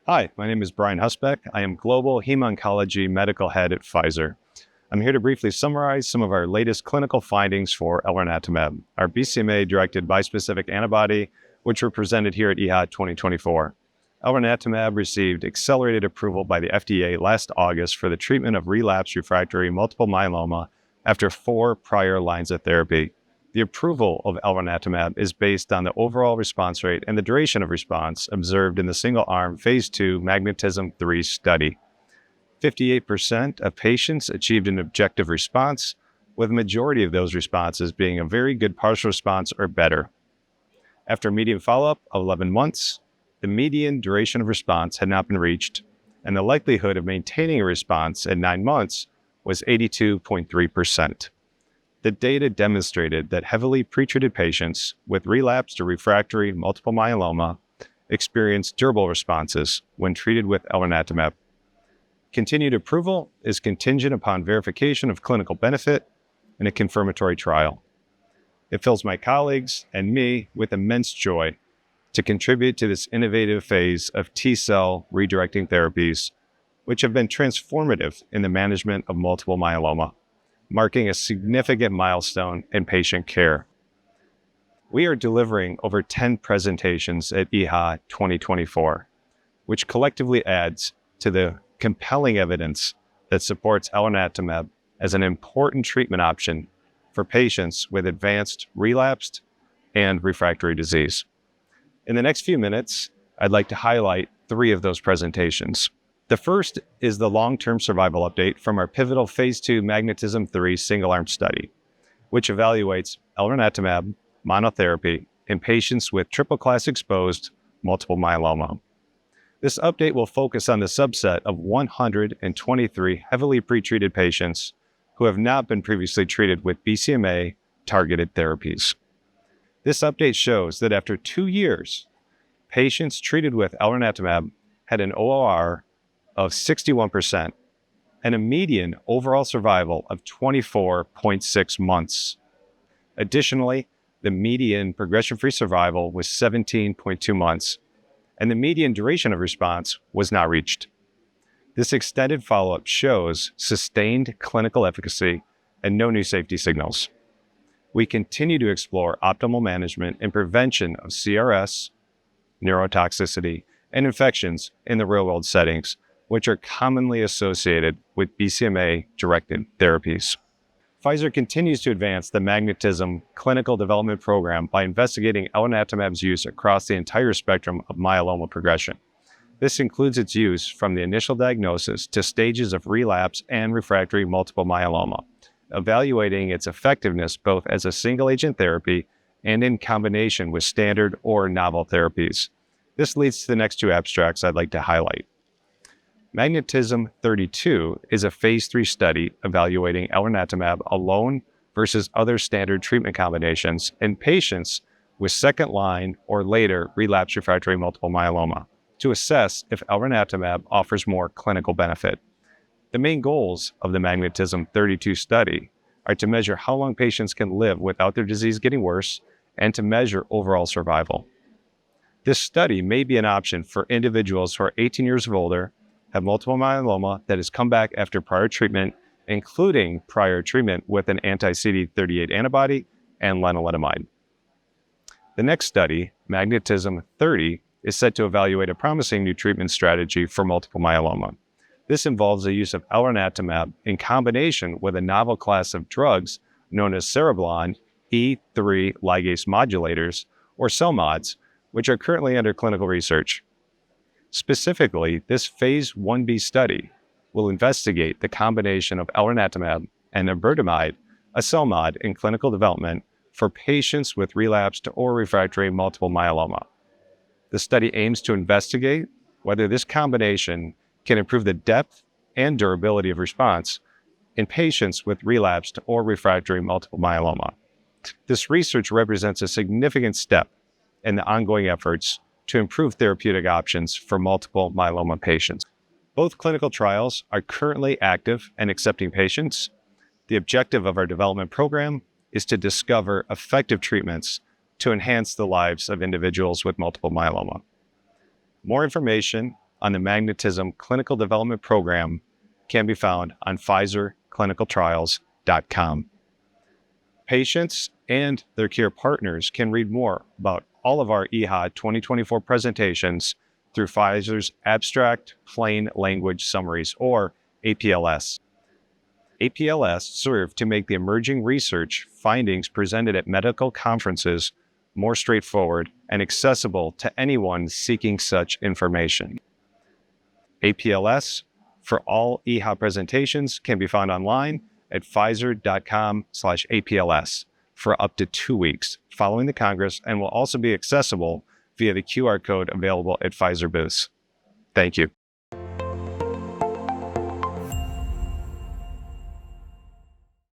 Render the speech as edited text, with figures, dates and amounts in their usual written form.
Hi, my name is Bryan Husbeck. I am Global Heme Oncology Medical Head at Pfizer. I'm here to briefly summarize some of our latest clinical findings for Elranatamab, our BCMA-directed bispecific antibody, which were presented here at EHA 2024. Elranatamab received accelerated approval by the FDA last August for the treatment of relapsed refractory multiple myeloma after 4 prior lines of therapy. The approval of Elranatamab is based on the overall response rate and the duration of response observed in the single-arm phase 2 magnetism-3 study. 58% of patients achieved an objective response, with a majority of those responses being a very good partial response or better. After a median follow-up of 11 months, the median duration of response had not been reached, and the likelihood of maintaining a response at 9 months was 82.3%. The data demonstrated that heavily pretreated patients with relapsed or refractory multiple myeloma experienced durable responses when treated with Elranatamab. Continued approval is contingent upon verification of clinical benefit in a confirmatory trial. It fills my colleagues and me with immense joy to contribute to this innovative phase of T-cell redirecting therapies, which have been transformative in the management of multiple myeloma, marking a significant milestone in patient care. We are delivering over 10 presentations at EHA 2024, which collectively adds to the compelling evidence that supports Elranatamab as an important treatment option for patients with advanced relapsed and refractory disease. In the next few minutes, I'd like to highlight 3 of those presentations. The first is the long-term survival update from our pivotal phase 2 magnetism-3 single-arm study, which evaluates Elranatamab monotherapy in patients with triple-class exposed multiple myeloma. This update will focus on the subset of 123 heavily pretreated patients who have not been previously treated with BCMA-targeted therapies. This update shows that after 2 years, patients treated with Elranatamab had an ORR of 61% and a median overall survival of 24.6 months. Additionally, the median progression-free survival was 17.2 months, and the median duration of response was not reached. This extended follow-up shows sustained clinical efficacy and no new safety signals. We continue to explore optimal management and prevention of CRS, neurotoxicity, and infections in the real-world settings, which are commonly associated with BCMA-directed therapies. Pfizer continues to advance the magnetism clinical development program by investigating Elranatamab's use across the entire spectrum of myeloma progression. This includes its use from the initial diagnosis to stages of relapse and refractory multiple myeloma, evaluating its effectiveness both as a single-agent therapy and in combination with standard or novel therapies. This leads to the next 2 abstracts I'd like to highlight. Magnetism-32 is a phase 3 study evaluating Elranatamab alone versus other standard treatment combinations in patients with second-line or later relapsed refractory multiple myeloma to assess if Elranatamab offers more clinical benefit. The main goals of the Magnetism-32 study are to measure how long patients can live without their disease getting worse and to measure overall survival. This study may be an option for individuals who are 18 years or older, have multiple myeloma that has come back after prior treatment, including prior treatment with an anti-CD38 antibody and lenalidomide. The next study, Magnetism-30, is set to evaluate a promising new treatment strategy for multiple myeloma. This involves the use of Elranatamab in combination with a novel class of drugs known as cereblon E3 ligase modulators, or CELMoDs, which are currently under clinical research. Specifically, this phase 1b study will investigate the combination of Elranatamab and iberdomide, a CELMoD in clinical development for patients with relapsed or refractory multiple myeloma. The study aims to investigate whether this combination can improve the depth and durability of response in patients with relapsed or refractory multiple myeloma. This research represents a significant step in the ongoing efforts to improve therapeutic options for multiple myeloma patients. Both clinical trials are currently active and accepting patients. The objective of our development program is to discover effective treatments to enhance the lives of individuals with multiple myeloma. More information on the magnetism clinical development program can be found on PfizerClinicalTrials.com. Patients and their care partners can read more about all of our EHA 2024 presentations through Pfizer's Abstract Plain Language Summaries, or APLS. APLS serve to make the emerging research findings presented at medical conferences more straightforward and accessible to anyone seeking such information. APLS for all EHA presentations can be found online at Pfizer.com/APLS for up to 2 weeks following the Congress, and will also be accessible via the QR code available at Pfizer booths. Thank you.